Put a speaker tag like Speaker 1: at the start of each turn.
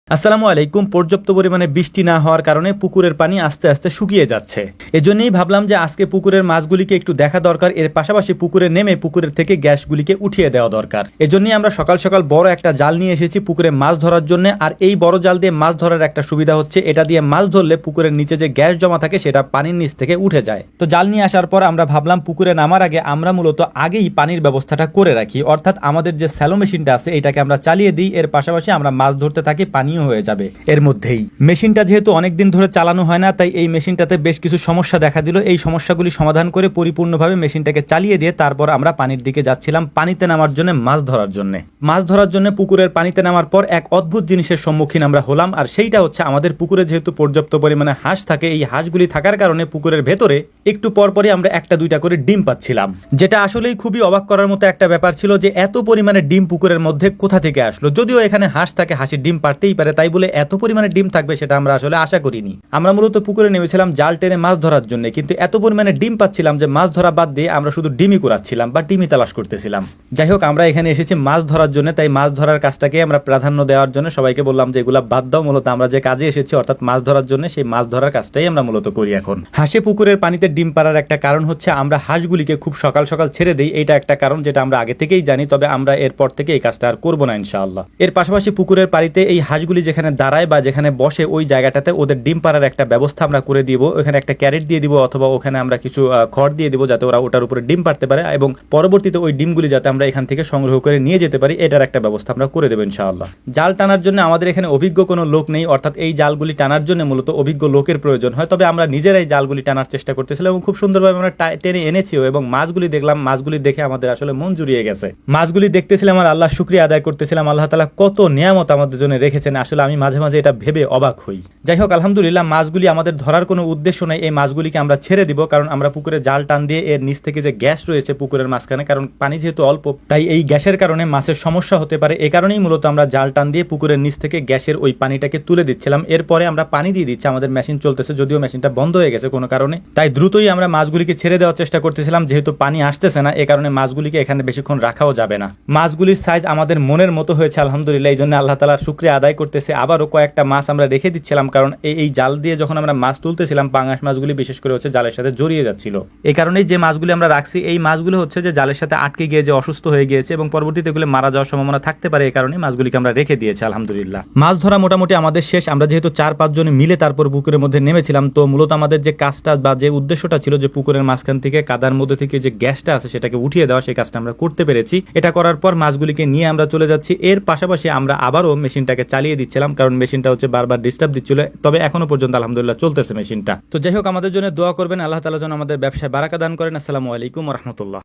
Speaker 1: আসসালামু আলাইকুম। পর্যাপ্ত পরিমাণে বৃষ্টি না হওয়ার কারণে পুকুরের পানি আস্তে আস্তে শুকিয়ে যাচ্ছে। এজন্যই ভাবলাম যে আজকে পুকুরের মাছগুলিকে একটু দেখা দরকার, এর পাশাপাশি পুকুরে নেমে পুকুরের থেকে গ্যাসগুলিকে উঠিয়ে দেওয়া দরকার। এজন্যই আমরা সকাল সকাল বড় একটা জাল নিয়ে এসেছি পুকুরে মাছ ধরার জন্য। আর এই বড় জাল দিয়ে মাছ ধরার একটা সুবিধা হচ্ছে, এটা দিয়ে মাছ ধরলে পুকুরের নিচে যে গ্যাস জমা থাকে সেটা পানির নিচ থেকে উঠে যায়। তো জাল নিয়ে আসার পর আমরা ভাবলাম পুকুরে নামার আগে আমরা মূলত আগেই পানির ব্যবস্থাটা করে রাখি, অর্থাৎ আমাদের যে স্যালো মেশিনটা আছে এটাকে আমরা চালিয়ে দিই, এর পাশাপাশি আমরা মাছ ধরতে থাকি, পানিও হয়ে যাবে এর মধ্যেই। মেশিনটা যেহেতু অনেকদিন ধরে চালানো হয় না, তাই এই মেশিনটাতে বেশ কিছু সমস্যা দেখা দিল। এই সমস্যাগুলি সমাধান করে পরিপূর্ণভাবে মেশিনটাকে চালিয়ে দিয়ে তারপর আমরা পানির দিকে যাচ্ছিলাম পানিতে নামার জন্য, মাছ ধরার জন্য। মাছ ধরার জন্য পুকুরের পানিতে নামার পর এক অদ্ভুত জিনিসের সম্মুখীন আমরা হলাম, আর সেইটা হচ্ছে আমাদের পুকুরে যেহেতু পর্যাপ্ত পরিমাণে হাঁস থাকে, এই হাঁসগুলি থাকার কারণে পুকুরের ভেতরে একটু পরপরই আমরা একটা দুইটা করে ডিম পাচ্ছিলাম, যেটা আসলেই খুবই অবাক করার মতো একটা ব্যাপার ছিল যে এত পরিমাণে ডিম পুকুরের মধ্যে কোথা থেকে আসলো। যদিও এখানে হাঁস থাকে, হাঁসের ডিম পারতেই পারে, তাই বলে এত পরিমাণে ডিম থাকবে সেটা আমরা আসলে আশা করিনি। আমরা মূলত পুকুরে নেমেছিলাম জাল টেনে মাছ ধরার জন্য, কিন্তু এত পরিমাণে ডিম পাচ্ছিলাম যে মাছ ধরা বাদ দিয়ে আমরা শুধু ডিমই কুড়াচ্ছিলাম বা ডিমই তালাশ করতেছিলাম। যাই হোক, আমরা এখানে এসেছি মাছ ধরার জন্য, তাই মাছ ধরার কাজটাকে আমরা প্রাধান্য দেওয়ার জন্য সবাইকে বললাম যে এগুলা বাদ দাও, মূলত আমরা যে কাজে এসেছি অর্থাৎ মাছ ধরার জন্য, সেই মাছ ধরার কাজটাই আমরা মূলত করি এখন। হাঁসে পুকুরের পানিতে ডিম পাড়ার একটা কারণ হচ্ছে আমরা হাঁসগুলিকে খুব সকাল সকাল ছেড়ে দিই, এইটা একটা কারণ যেটা আমরা আগে থেকেই জানি, তবে আমরা এরপর থেকে এই কাজটা আর করবো না ইনশাআল্লাহ। এর পাশাপাশি পুকুরের পানিতে এই হাঁসগুলি যেখানে দাঁড়ায় বা যেখানে বসে ওই জায়গাটাতে ওদের ডিম পাড়ার একটা ব্যবস্থা আমরা করে দিব। ওখানে একটা ক্যারেট দিয়ে দিব অথবা ওখানে আমরা কিছু খড় দিয়ে দিব যাতে ওরা ওটার উপরে ডিম পাড়তে পারে, এবং পরবর্তীতে ওই ডিমগুলি যাতে আমরা এখান থেকে সংগ্রহ করে নিয়ে যেতে পারি, এটার একটা ব্যবস্থা আমরা করে দেবো ইনশাআল্লাহ। জাল টানার জন্য আমাদের এখানে অভিজ্ঞ কোনো লোক নেই, অর্থাৎ এই জালগুলি টানার জন্য মূলত অভিজ্ঞ লোকের প্রয়োজন হয়, তবে আমরা নিজেরাই জালগুলি টানার চেষ্টা করতেছিলাম এবং খুব সুন্দরভাবে আমরা টেনে এনেছিও। এবং মাছগুলি দেখলাম, মাছগুলি দেখে আমাদের আসলে মন জুড়িয়ে গেছে। মাছগুলি দেখতেছিলাম আর আল্লাহ শুকরিয়া আদায় করতেছিলাম, আল্লাহ তাআলা কত নিয়ামত আমাদের জন্য রেখেছেন। আসলে আমি মাঝে মাঝে এটা ভেবে অবাক হই। যাই হোক, আলহামদুলিল্লাহ, মাছগুলি আমাদের ধরার কোনো উদ্দেশ্য নেই, এই মাছগুলিকে আমরা ছেড়ে দিব, কারণ আমরা পুকুরে জাল টান দিয়ে এর নিচ থেকে যে গ্যাস রয়েছে পুকুরের মাঝখানে, কারণ পানি যেহেতু অল্প, তাই এই গ্যাসের কারণে মাছের সমস্যা হতে পারে। এই কারণেই মূলত আমরা জাল টান দিয়ে পুকুরের নিচ থেকে গ্যাসের ওই পানিটাকে তুলে দিচ্ছিলাম। এরপরে আমরা পানি দিয়ে দিচ্ছি, আমাদের মেশিন চলতেছে, যদিও মেশিনটা বন্ধ হয়ে গেছে কোনো কারণে, তাই দ্রুতই আমরা মাছগুলিকে ছেড়ে দেওয়ার চেষ্টা করতেছিলাম, যেহেতু পানি আসতেছে না, এ কারণে মাছগুলিকে এখানে বেশিক্ষণ রাখাও যাবে না। মাছগুলির সাইজ আমাদের মনের মতো হয়েছে আলহামদুলিল্লাহ, এই জন্য আল্লাহ তাআলার শুকরিয়া আদায় করতেছে। আবারও কয়েকটা মাছ আমরা রেখে দিচ্ছিলাম, কারণ এই জাল দিয়ে যখন আমরা মাছ তুলতেছিলাম, পাঙাশ মাছগুলি বিশেষ করে হচ্ছে জালের সাথে জড়িয়ে যাচ্ছিল। এই কারণেই যে মাছগুলি আমরা রাখছি, এই মাছগুলো হচ্ছে যে জালের সাথে আটকে গিয়ে যে অসুস্থ হয়ে গিয়েছে এবং পরবর্তীতে এগুলো মারা যাওয়ার সম্ভাবনা থাকতে পারে, এই কারণে মাছগুলিকে আমরা রেখে দিয়েছি আলহামদুলিল্লাহ। মাছ ধরা মোটামুটি আমাদের শেষ। আমরা যেহেতু 4-5 জন মিলে তারপর পুকুরের মধ্যে নেমেছিলাম, তো মূলত আমাদের যে কাজটা বা যে উদ্দেশ্যটা ছিল যে পুকুরের মাঝখান থেকে কাদার মধ্যে থেকে যে গ্যাসটা আছে সেটাকে উঠিয়ে দেওয়া, সেই কাজটা আমরা করতে পেরেছি। এটা করার পর মাছগুলিকে নিয়ে আমরা চলে যাচ্ছি। এর পাশাপাশি আমরা আবারও মেশিনটাকে চালিয়ে দিচ্ছিলাম, কারণ মেশিনটা হচ্ছে বারবার ডিস্টার্ব দিচ্ছিল, তবে এখনো পর্যন্ত আলহামদুলিল্লাহ চলতেছে মেশিনটা। তো যাই হোক, আমাদের জন্য দোয়া করবেন, আল্লাহ তাআলা যেন আমাদের ব্যবসায় বারাকা দান করেন। আসসালামু আলাইকুম ওয়া রাহমাতুল্লাহ।